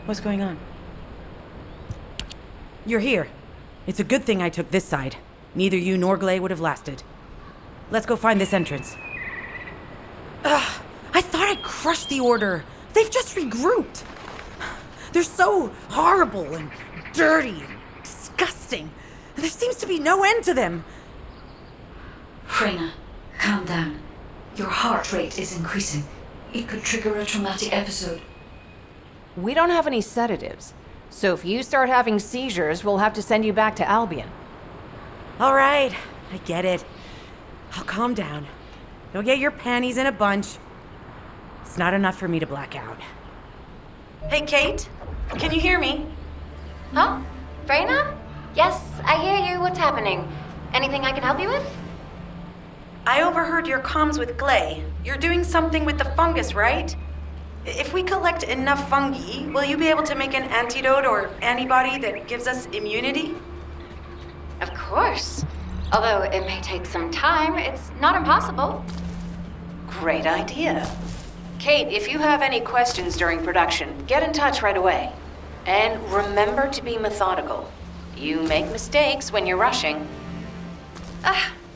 What's going on? You're here. It's a good thing I took this side. Neither you nor Glay would have lasted. Let's go find this entrance. Ugh, I thought I crushed the Order. They've just regrouped. They're so horrible and dirty and disgusting. There seems to be no end to them. Freyna, calm down. Your heart rate is increasing. It could trigger a traumatic episode. We don't have any sedatives, so if you start having seizures, we'll have to send you back to Albion. All right, I get it. I'll calm down. You'll get your panties in a bunch. It's not enough for me to black out. Hey, Kate, can you hear me? Huh? Freyna? Yes, I hear you. What's happening? Anything I can help you with? I overheard your comms with Glay. You're doing something with the fungus, right? If we collect enough fungi, will you be able to make an antidote or antibody that gives us immunity? Of course. Although it may take some time, it's not impossible. Great idea. Kate, if you have any questions during production, get in touch right away. And remember to be methodical. You make mistakes when you're rushing.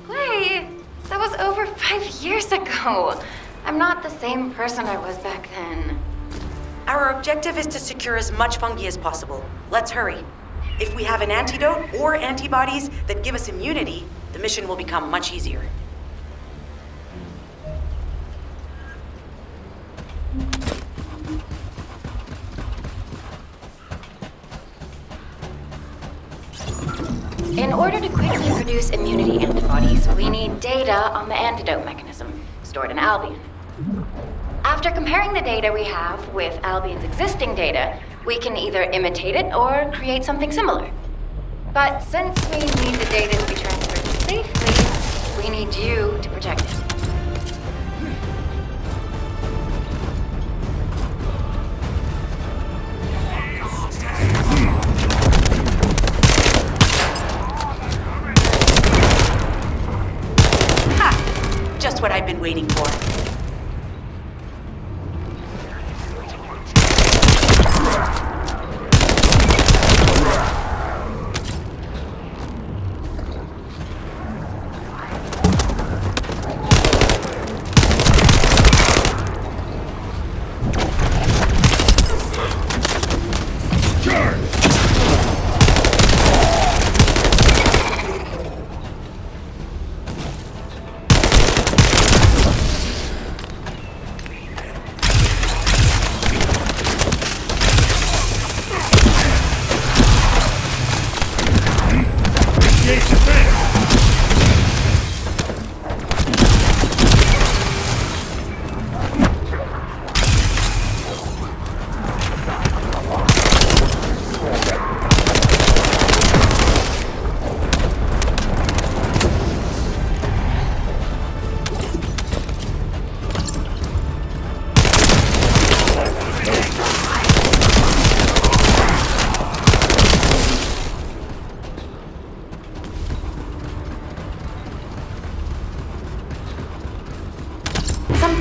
Wait. That was over 5 years ago. I'm not the same person I was back then. Our objective is to secure as much fungi as possible. Let's hurry. If we have an antidote or antibodies that give us immunity, the mission will become much easier. In order to quickly produce immunity antibodies, we need data on the antidote mechanism, stored in Albion. After comparing the data we have with Albion's existing data, we can either imitate it or create something similar. But since we need the data to be transferred safely, we need you to protect it. Just what I've been waiting for.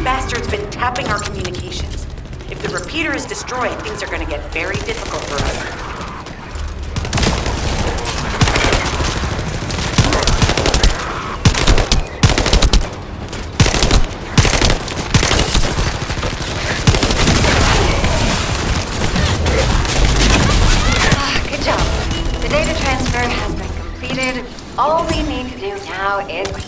Bastard's been tapping our communications. If the repeater is destroyed, things are gonna get very difficult for us. Good job. The data transfer has been completed. All we need to do now is wait.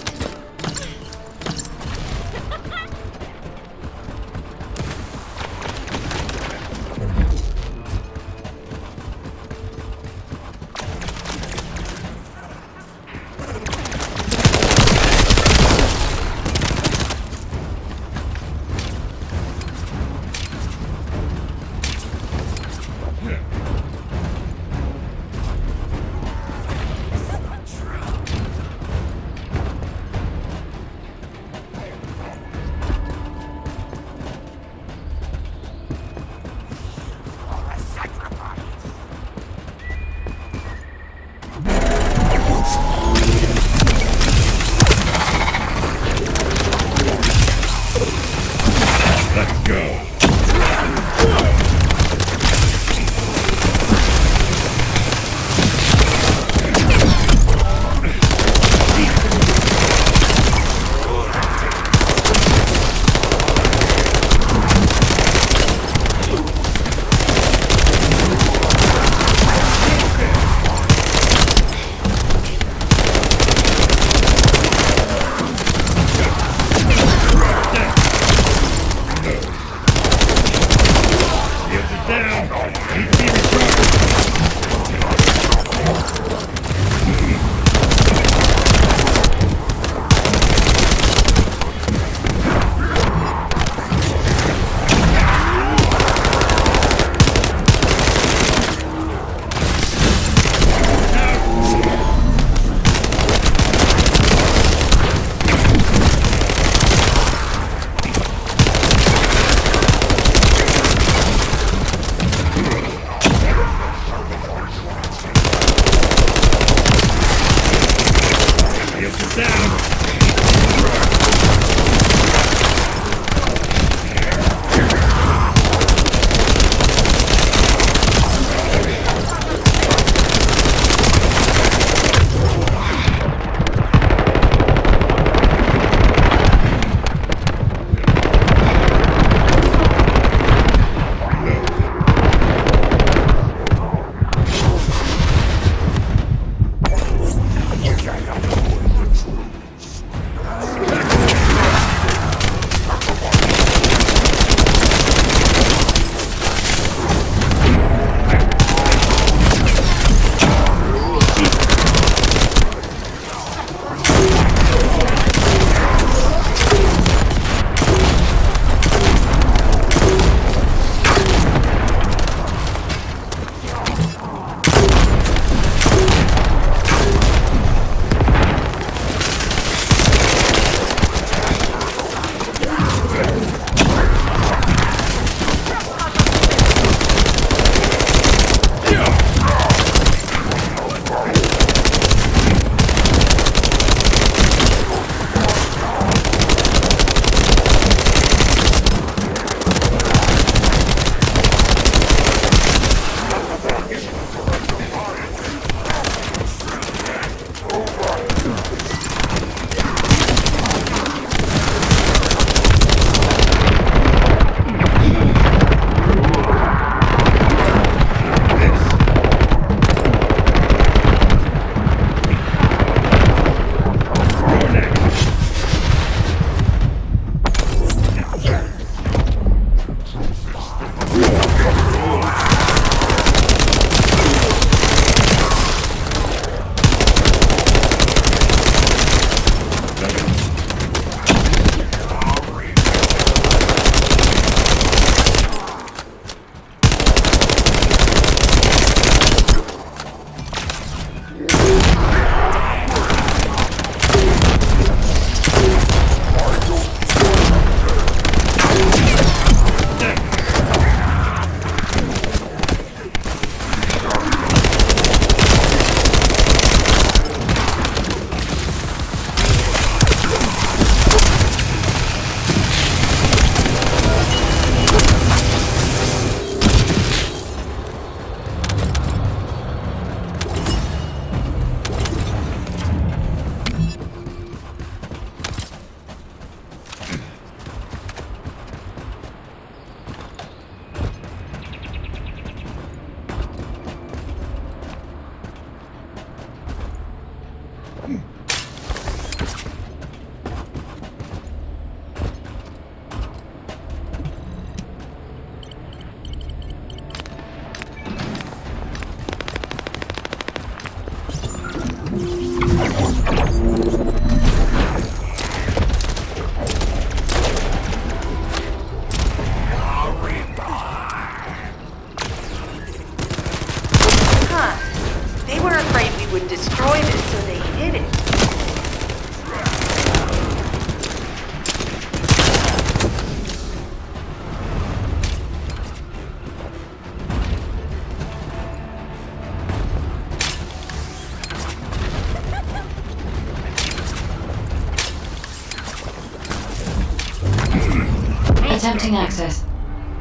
Attempting access.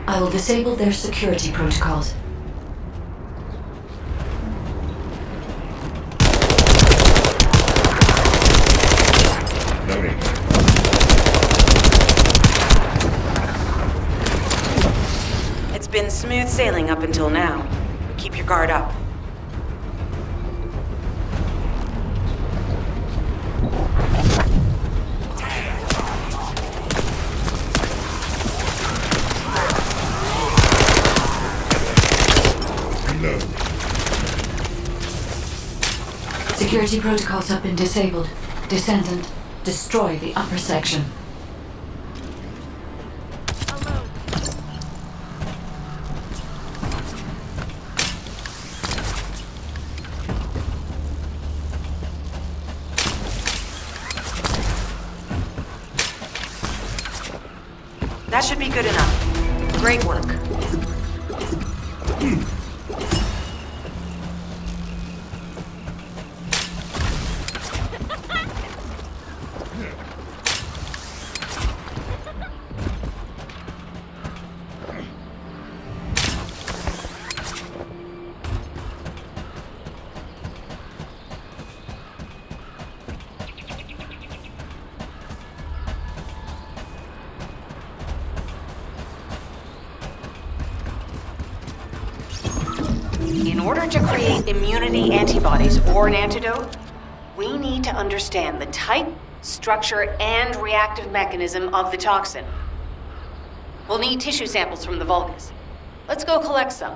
I will disable their security protocols. Loading. It's been smooth sailing up until now. Keep your guard up. Reload. Security protocols have been disabled. Descendant, destroy the upper section. That should be good enough. Great work. In order to create immunity antibodies or an antidote, we need to understand the type, structure, and reactive mechanism of the toxin. We'll need tissue samples from the Vulgus. Let's go collect some.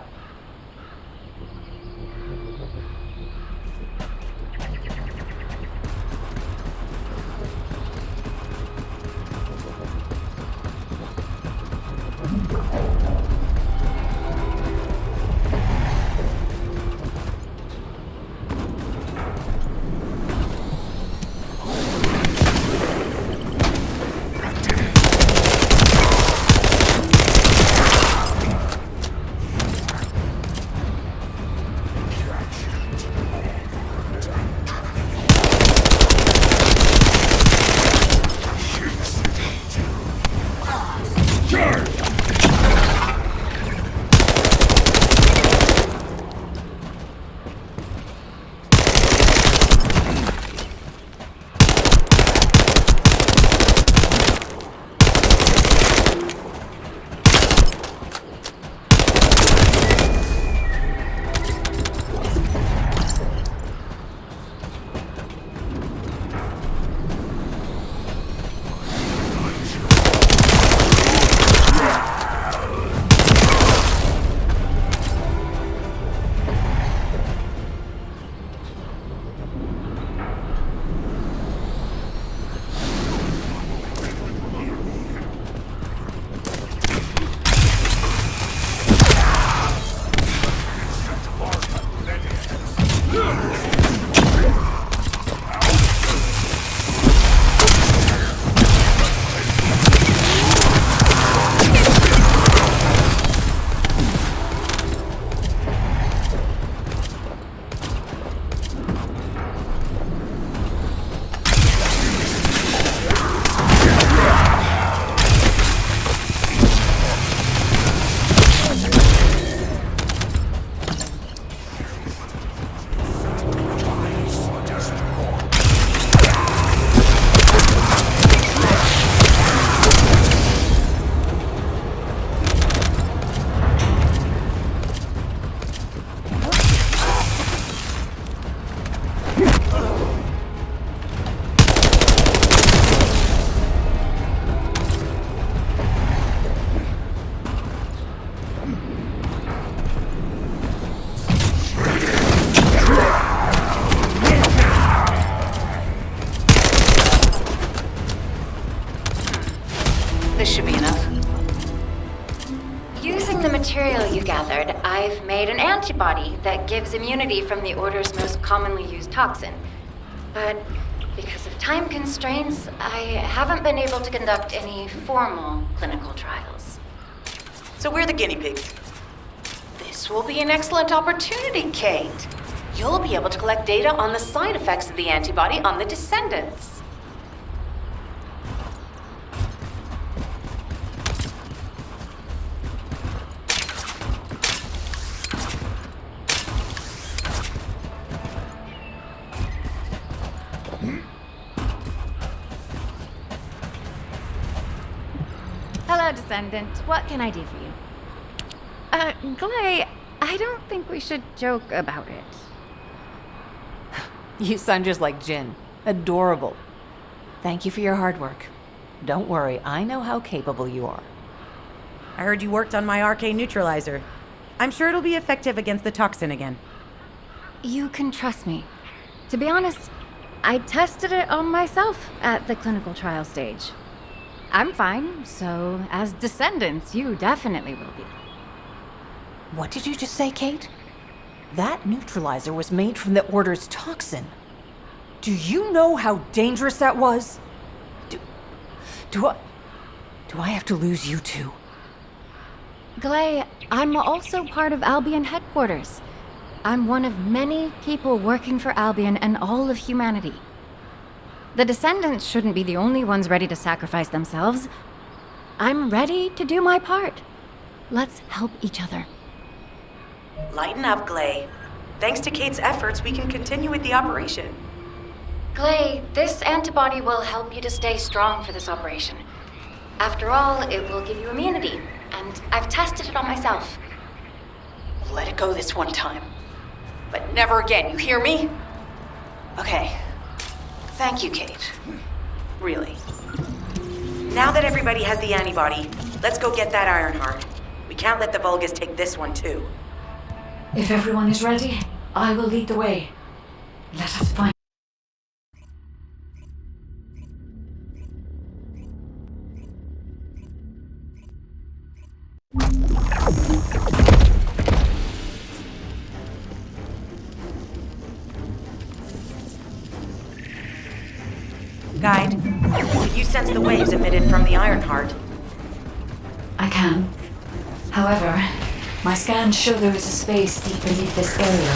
This should be enough. Using the material you gathered, I've made an antibody that gives immunity from the Order's most commonly used toxin. But because of time constraints, I haven't been able to conduct any formal clinical trials. So we're the guinea pigs. This will be an excellent opportunity, Kate. You'll be able to collect data on the side effects of the antibody on the Descendants. Hello, Descendant. What can I do for you? Glay, I don't think we should joke about it. You sound just like Jin. Adorable. Thank you for your hard work. Don't worry, I know how capable you are. I heard you worked on my RK neutralizer. I'm sure it'll be effective against the toxin again. You can trust me. To be honest, I tested it on myself at the clinical trial stage. I'm fine, so as Descendants, you definitely will be. What did you just say, Kate? That neutralizer was made from the Order's toxin. Do you know how dangerous that was? Do I have to lose you too? Glay, I'm also part of Albion headquarters. I'm one of many people working for Albion and all of humanity. The Descendants shouldn't be the only ones ready to sacrifice themselves. I'm ready to do my part. Let's help each other. Lighten up, Glay. Thanks to Kate's efforts, we can continue with the operation. Glay, this antibody will help you to stay strong for this operation. After all, it will give you immunity, and I've tested it on myself. Let it go this one time. But never again, you hear me? Okay. Thank you, Kate. Really. Now that everybody has the antibody, let's go get that Ironheart. We can't let the Vulgus take this one too. If everyone is ready, I will lead the way. Let us find. Guide, can you sense the waves emitted from the Ironheart? I can. However, my scans show there is a space deep beneath this area.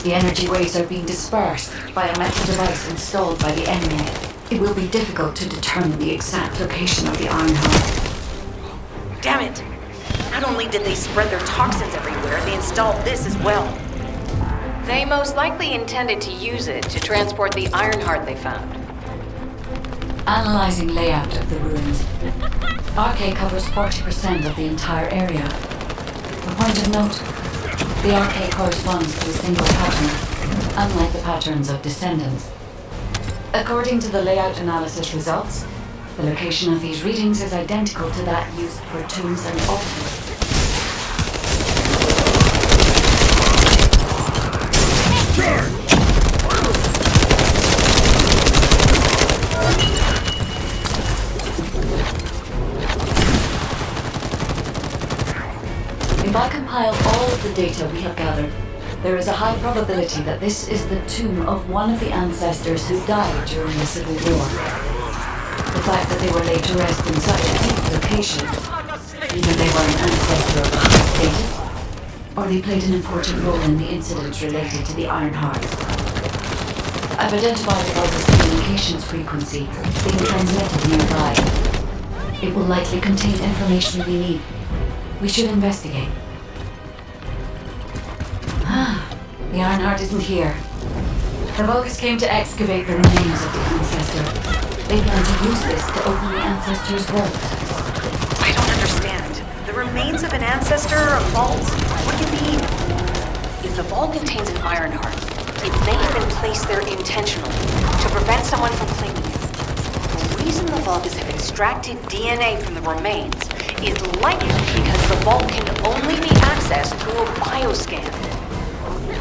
The energy waves are being dispersed by a metal device installed by the enemy. It will be difficult to determine the exact location of the Ironheart. Damn it! Not only did they spread their toxins everywhere, they installed this as well. They most likely intended to use it to transport the Ironheart they found. Analyzing layout of the ruins. RK covers 40% of the entire area. A point of note, the RK corresponds to a single pattern, unlike the patterns of Descendants. According to the layout analysis results, the location of these readings is identical to that used for tombs and altars. If I compile all of the data we have gathered, there is a high probability that this is the tomb of one of the ancestors who died during the Civil War. The fact that they were laid to rest in such a deep location, either they were an ancestor of the high status, or they played an important role in the incidents related to the Ironheart. I've identified the Vulgus communications frequency being transmitted nearby. It will likely contain information we need. We should investigate. The Ironheart isn't here. The Vulgus came to excavate the remains of the ancestor. They plan to use this to open the ancestor's vault. I don't understand. The remains of an ancestor, a vault? What do you mean? If the vault contains an Ironheart, it may have been placed there intentionally to prevent someone from claiming it. The reason the Vulgus have extracted DNA from the remains is likely because the vault can only be accessed through a bioscan.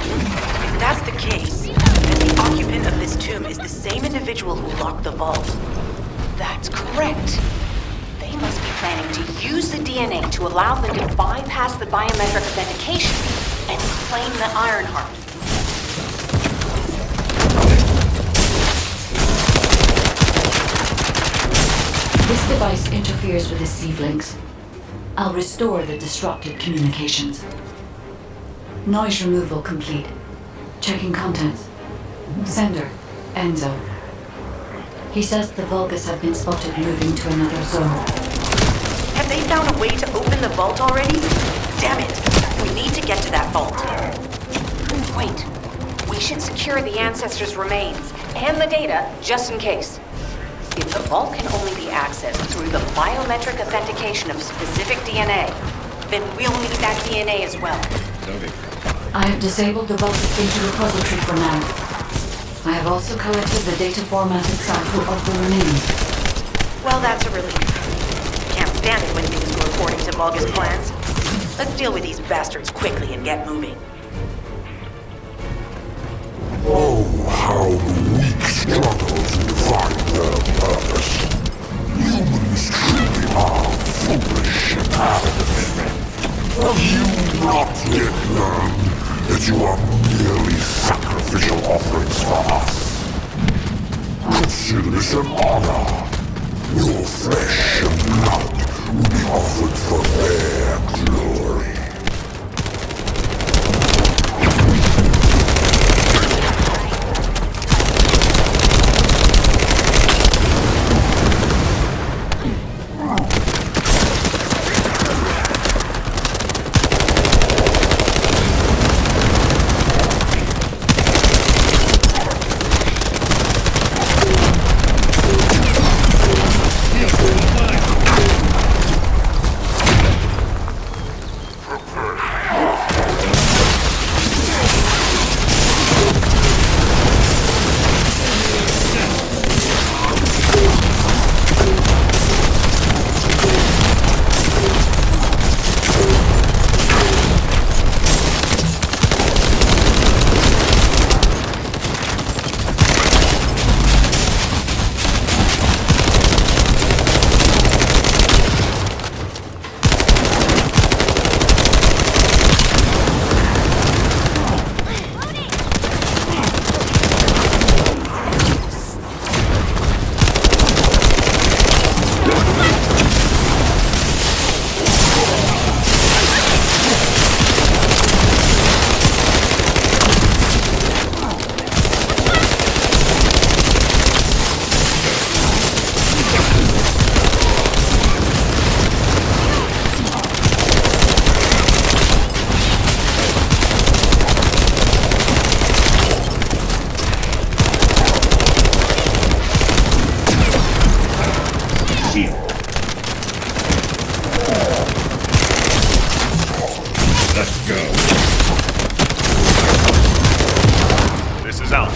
If that's the case, then the occupant of this tomb is the same individual who locked the vault. That's correct. They must be planning to use the DNA to allow them to bypass the biometric authentication and claim the Ironheart. This device interferes with the sieve links. I'll restore the disrupted communications. Noise removal complete. Checking contents. Sender, Enzo. He says the Vulgus have been spotted moving to another zone. Have they found a way to open the vault already? Damn it! We need to get to that vault. Wait. We should secure the ancestors' remains and the data just in case. If the vault can only be accessed through the biometric authentication of specific DNA, then we'll need that DNA as well. I have disabled the vault data repository for now. I have also collected the data formatted sample of the remains. Well, that's a relief. Can't stand it when things go according to Vulgus plans. Let's deal with these bastards quickly and get moving. Oh, how the weak struggle to find their purpose. Humans truly are foolish and arrogant. Have you not yet learned that you are merely sacrificial offerings for us? Consider this an honor. Your flesh and blood will be offered for their glory. Let's go. This is Alpha.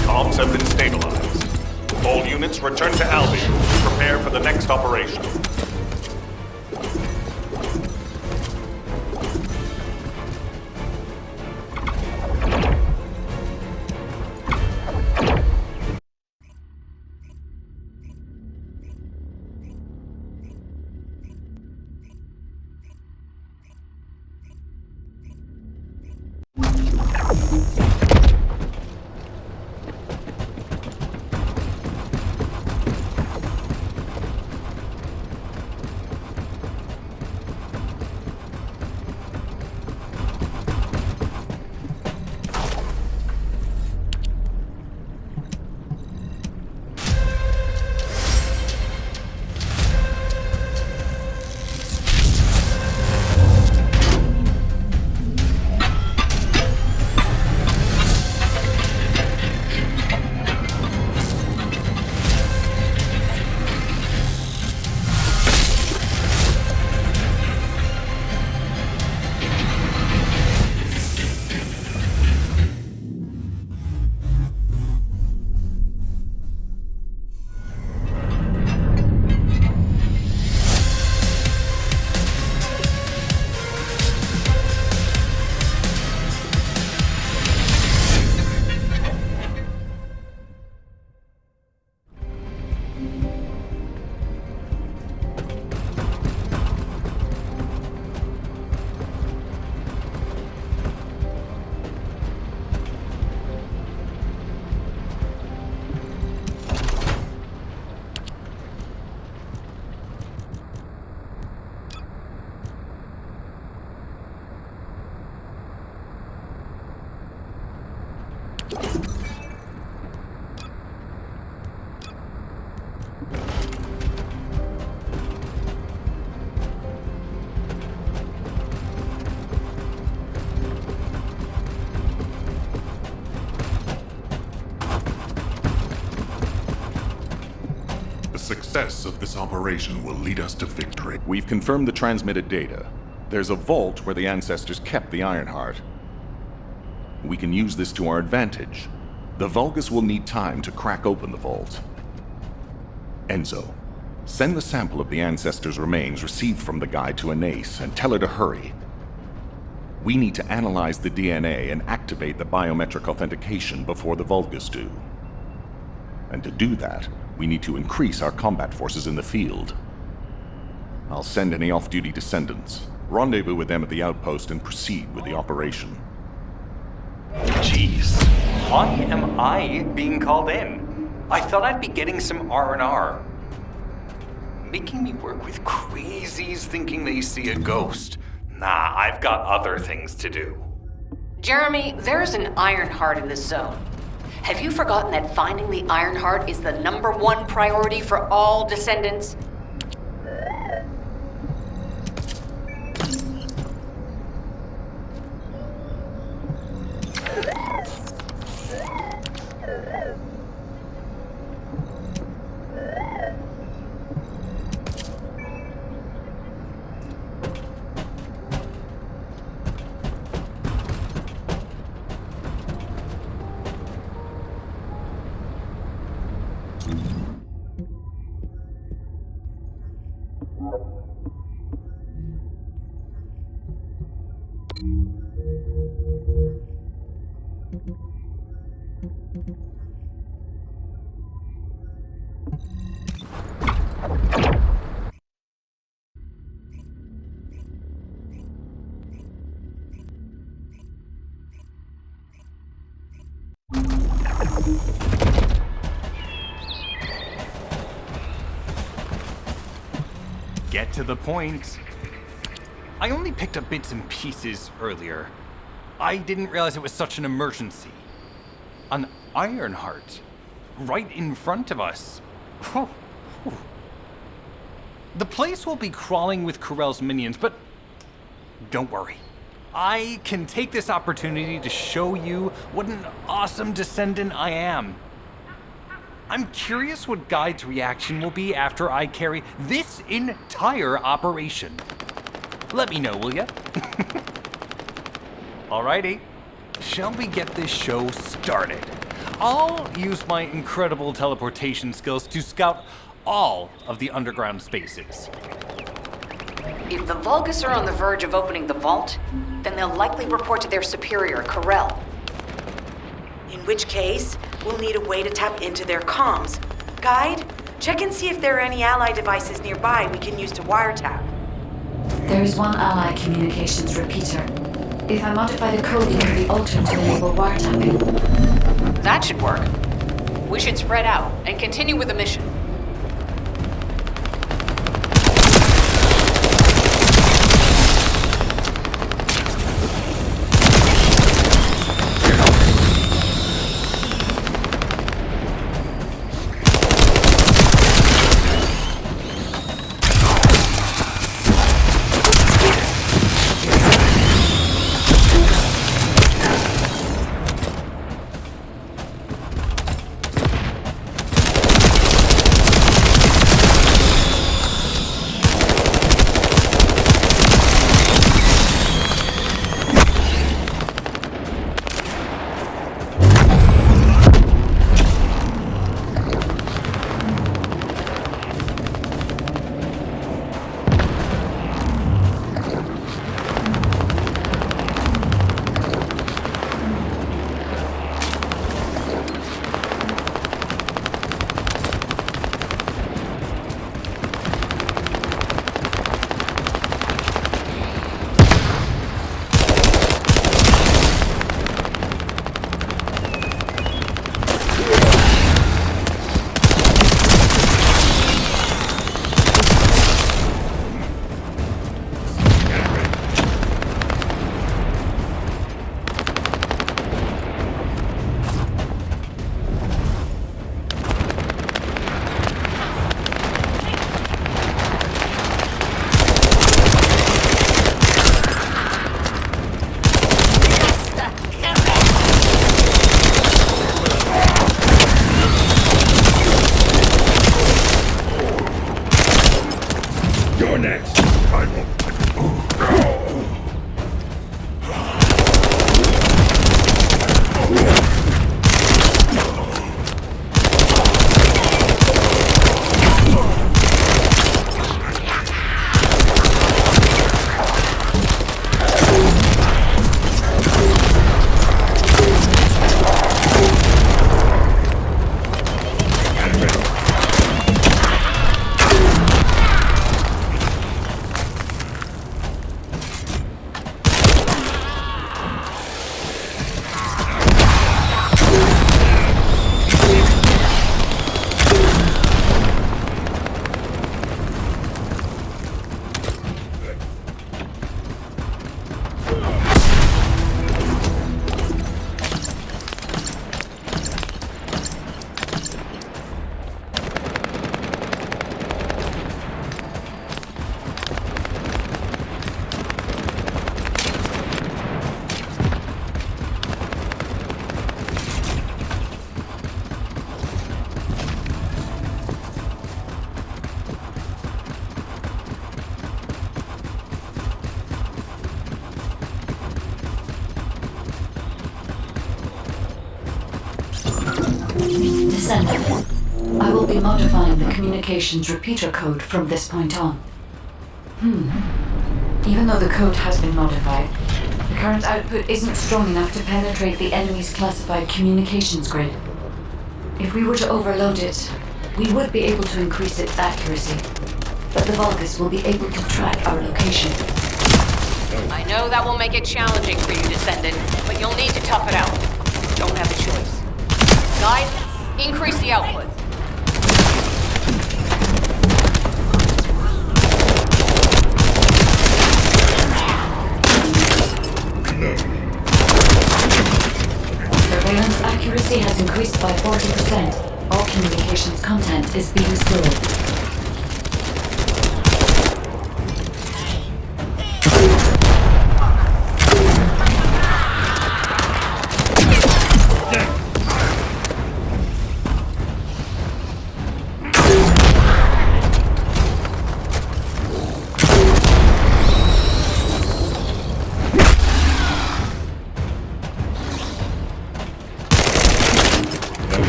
Comms have been stabilized. All units return to Albion to prepare for the next operation. success of this operation will lead us to victory. We've confirmed the transmitted data. There's a vault where the ancestors kept the Ironheart. We can use this to our advantage. The Vulgus will need time to crack open the vault. Enzo, send the sample of the ancestors' remains received from the guide to Anais and tell her to hurry. We need to analyze the DNA and activate the biometric authentication before the Vulgus do. And to do that, we need to increase our combat forces in the field. I'll send any off-duty descendants, rendezvous with them at the outpost, and proceed with the operation. Jeez, why am I being called in? I thought I'd be getting some R&R. Making me work with crazies thinking they see a ghost. Nah, I've got other things to do. Jeremy, there's an Ironheart in this zone. Have you forgotten that finding the Ironheart is the #1 priority for all Descendants? Get to the point. I only picked up bits and pieces earlier. I didn't realize it was such an emergency. An Ironheart, right in front of us. Whew, whew. The place will be crawling with Corell's minions, but don't worry. I can take this opportunity to show you what an awesome descendant I am. I'm curious what Guide's reaction will be after I carry this entire operation. Let me know, will ya? Alrighty, shall we get this show started? I'll use my incredible teleportation skills to scout all of the underground spaces. If the Vulgus are on the verge of opening the vault, then they'll likely report to their superior, Corell. In which case, we'll need a way to tap into their comms. Guide, check and see if there are any ally devices nearby we can use to wiretap. There is one ally communications repeater. If I modify the code, it can be altered to enable wiretapping. That should work. We should spread out and continue with the mission. next. I will. Descendant, I will be modifying the communications repeater code from this point on. Even though the code has been modified, the current output isn't strong enough to penetrate the enemy's classified communications grid. If we were to overload it, we would be able to increase its accuracy, but the Vulgus will be able to track our location. I know that will make it challenging for you, Descendant, but you'll need to tough it out. Don't have a choice. Guide, increase the output. Surveillance accuracy has increased by 40%. All communications content is being stored.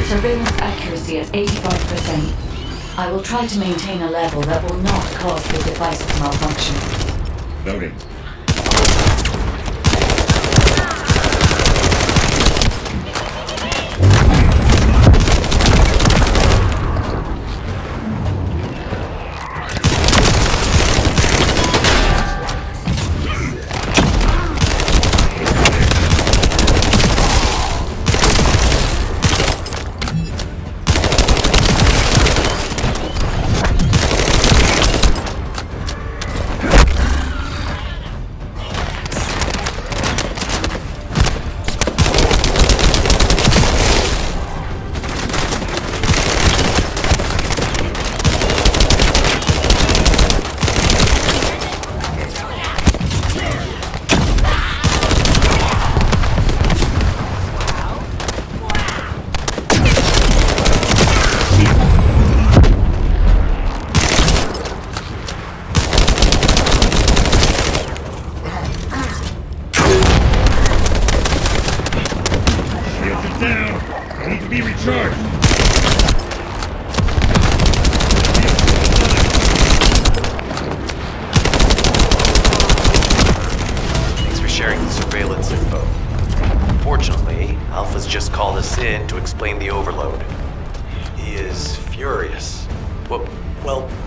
Surveillance accuracy at 85%. I will try to maintain a level that will not cause the device to malfunction. Noting.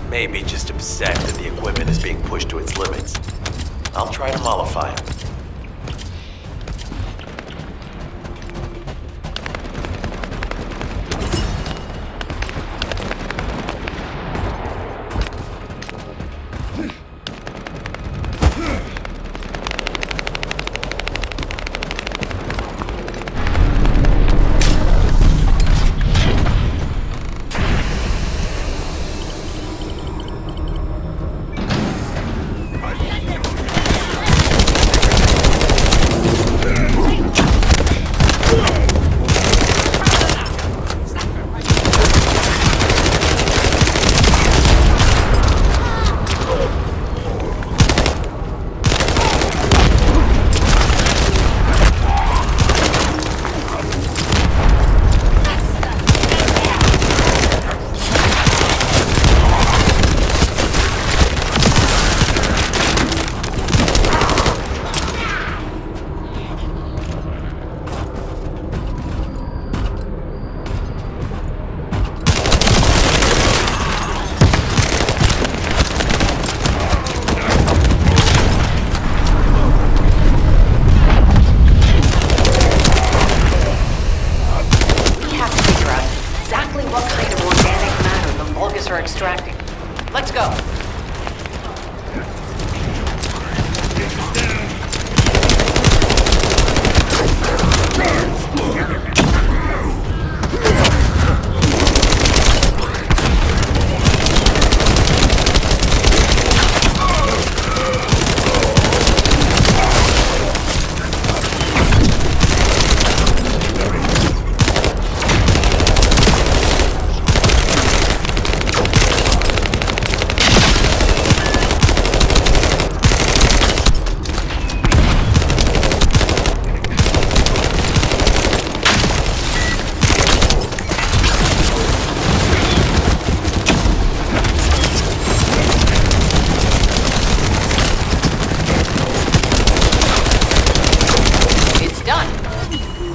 Maybe just upset that the equipment is being pushed to its limits. I'll try to mollify him.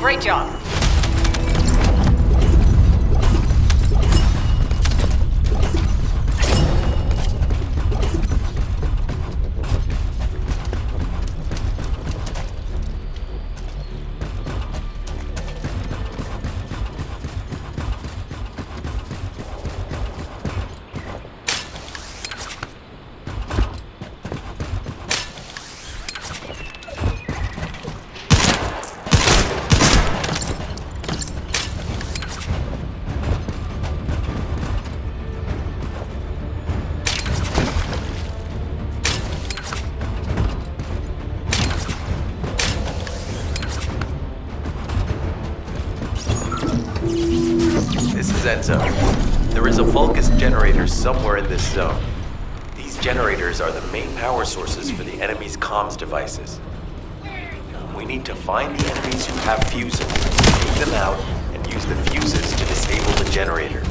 Great job. This is Enzo. There is a Vulgus generator somewhere in this zone. These generators are the main power sources for the enemy's comms devices. We need to find the enemies who have fuses, take them out, and use the fuses to disable the generator.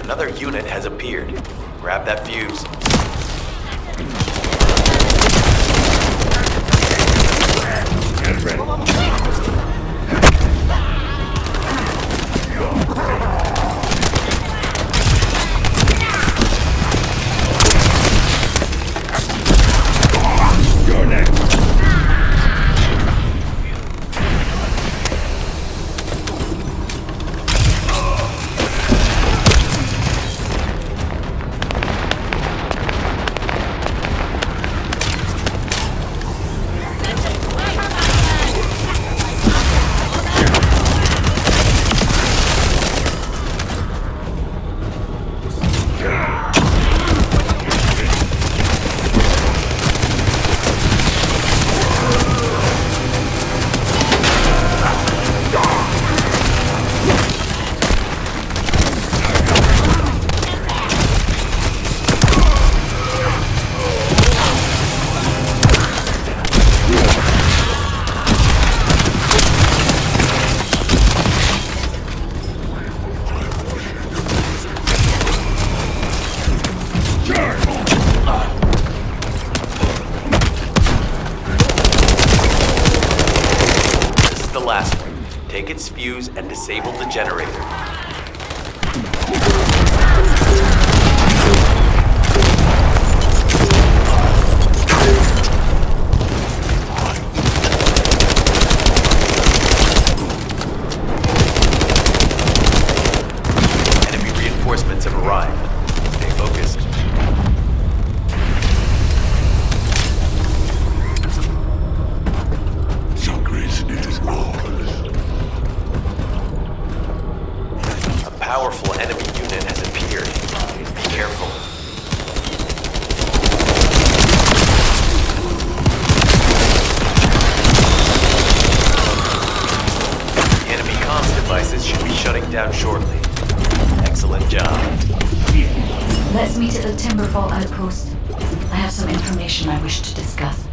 Another unit has appeared. Grab that fuse. Get ready. You're next. Take its fuse and disable the generator. Enemy reinforcements have arrived. Stay focused. Sacres is ours. A powerful enemy unit has appeared. Be careful. The enemy comms devices should be shutting down shortly. Excellent job. Let's meet at the Timberfall outpost. I have some information I wish to discuss.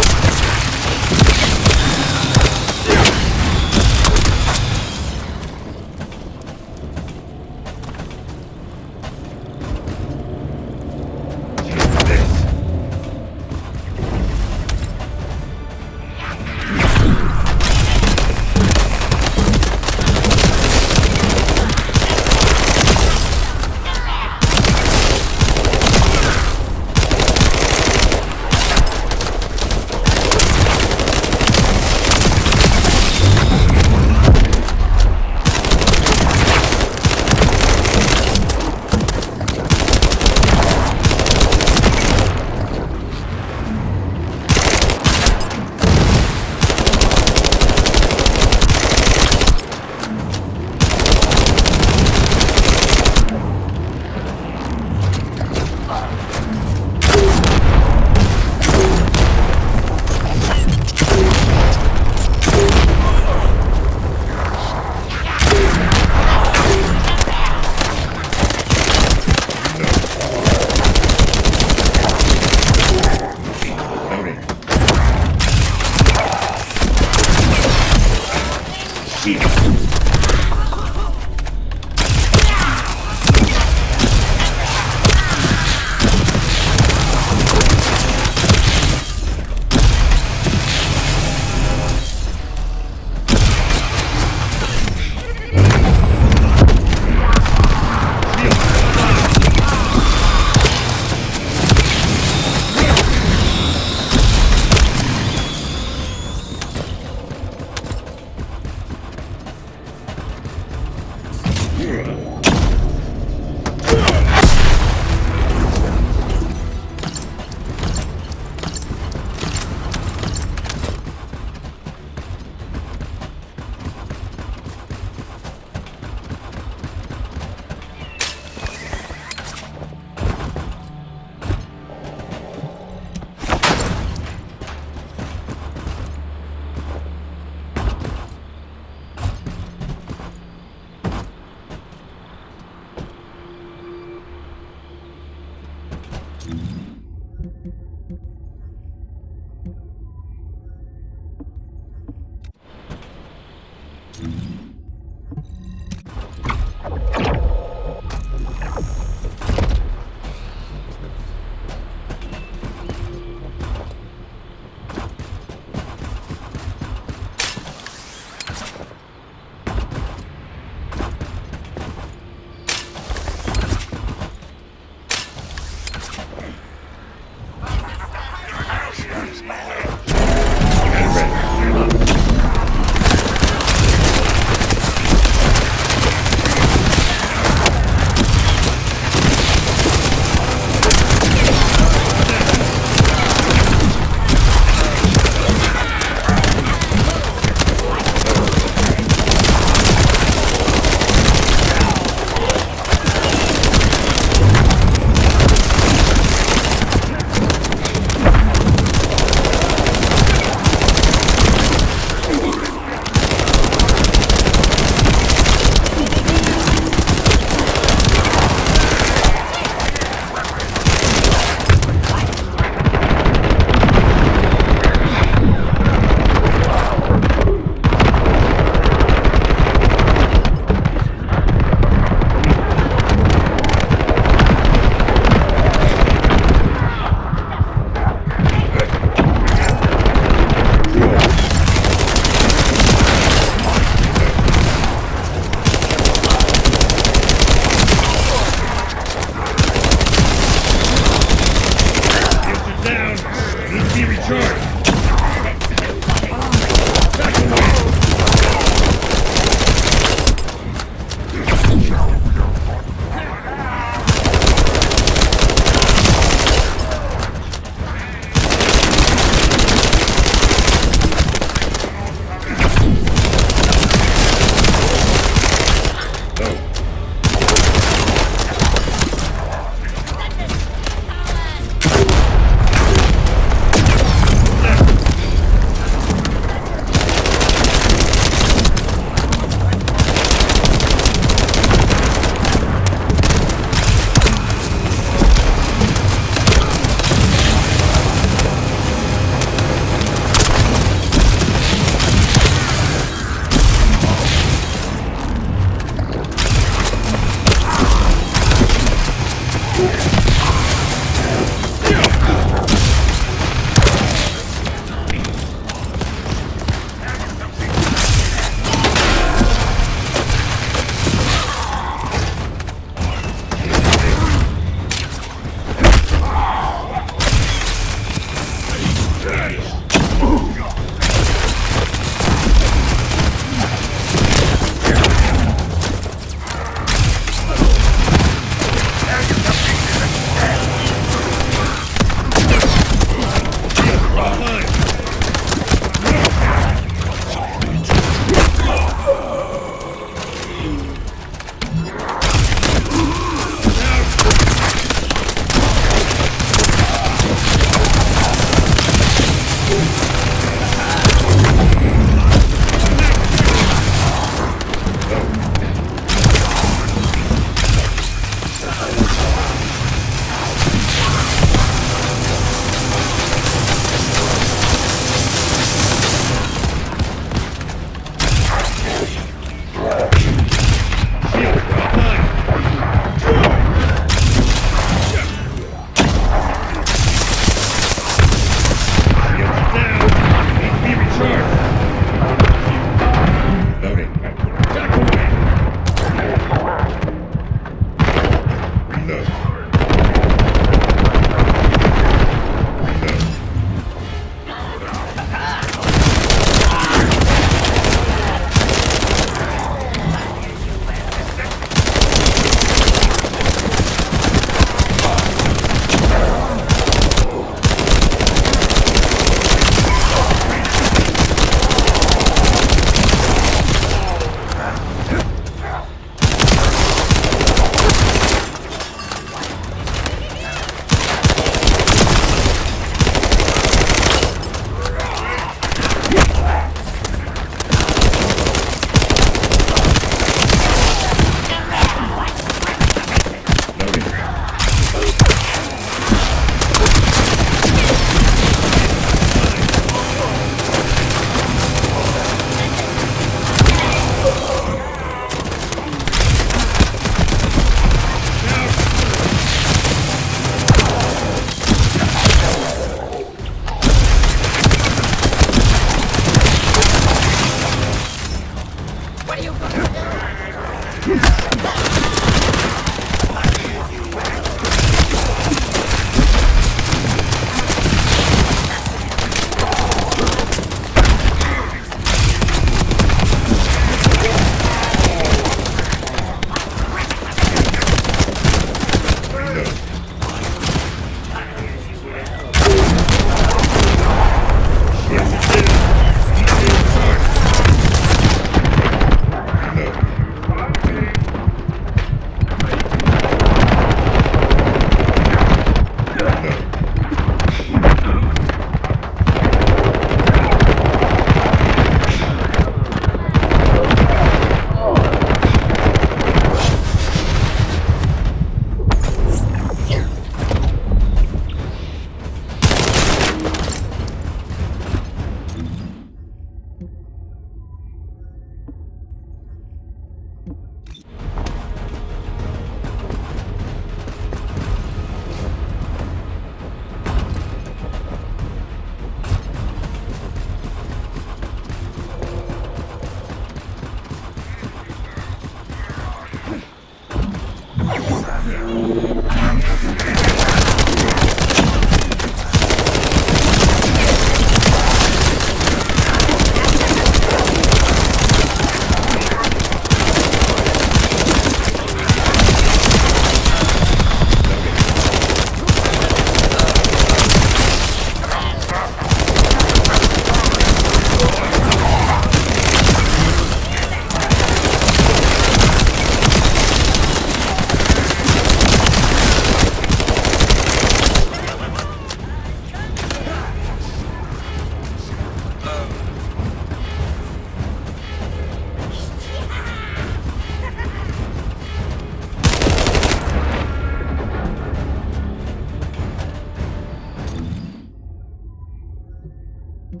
First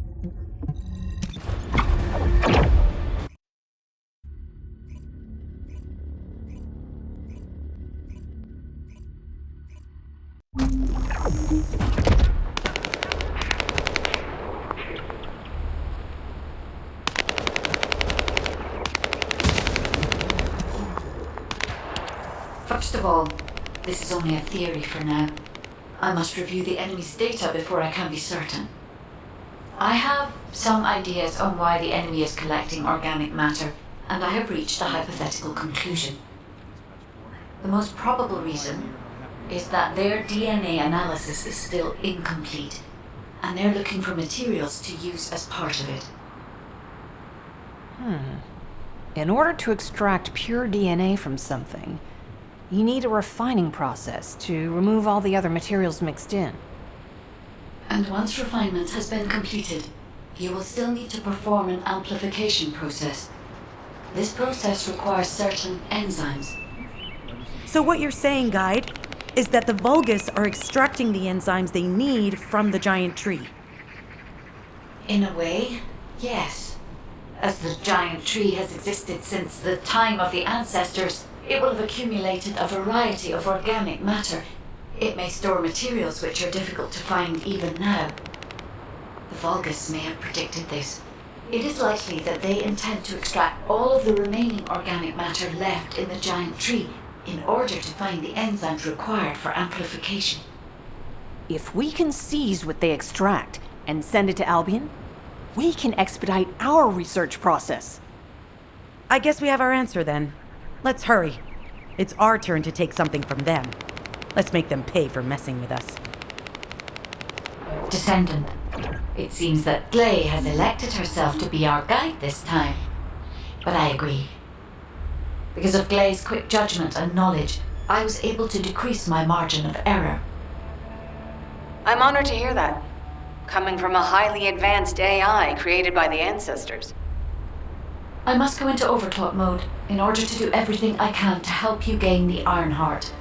of all, this is only a theory for now. I must review the enemy's data before I can be certain. I have some ideas on why the enemy is collecting organic matter, and I have reached a hypothetical conclusion. The most probable reason is that their DNA analysis is still incomplete, and they're looking for materials to use as part of it. In order to extract pure DNA from something, you need a refining process to remove all the other materials mixed in. And once refinement has been completed, you will still need to perform an amplification process. This process requires certain enzymes. So what you're saying, Guide, is that the Vulgus are extracting the enzymes they need from the giant tree. In a way, yes. As the giant tree has existed since the time of the ancestors, it will have accumulated a variety of organic matter. It may store materials which are difficult to find even now. The Vulgus may have predicted this. It is likely that they intend to extract all of the remaining organic matter left in the giant tree in order to find the enzymes required for amplification. If we can seize what they extract and send it to Albion, we can expedite our research process. I guess we have our answer then. Let's hurry. It's our turn to take something from them. Let's make them pay for messing with us. Descendant, it seems that Glay has elected herself to be our guide this time. But I agree. Because of Glay's quick judgment and knowledge, I was able to decrease my margin of error. I'm honored to hear that. Coming from a highly advanced AI created by the ancestors. I must go into overclock mode in order to do everything I can to help you gain the Ironheart.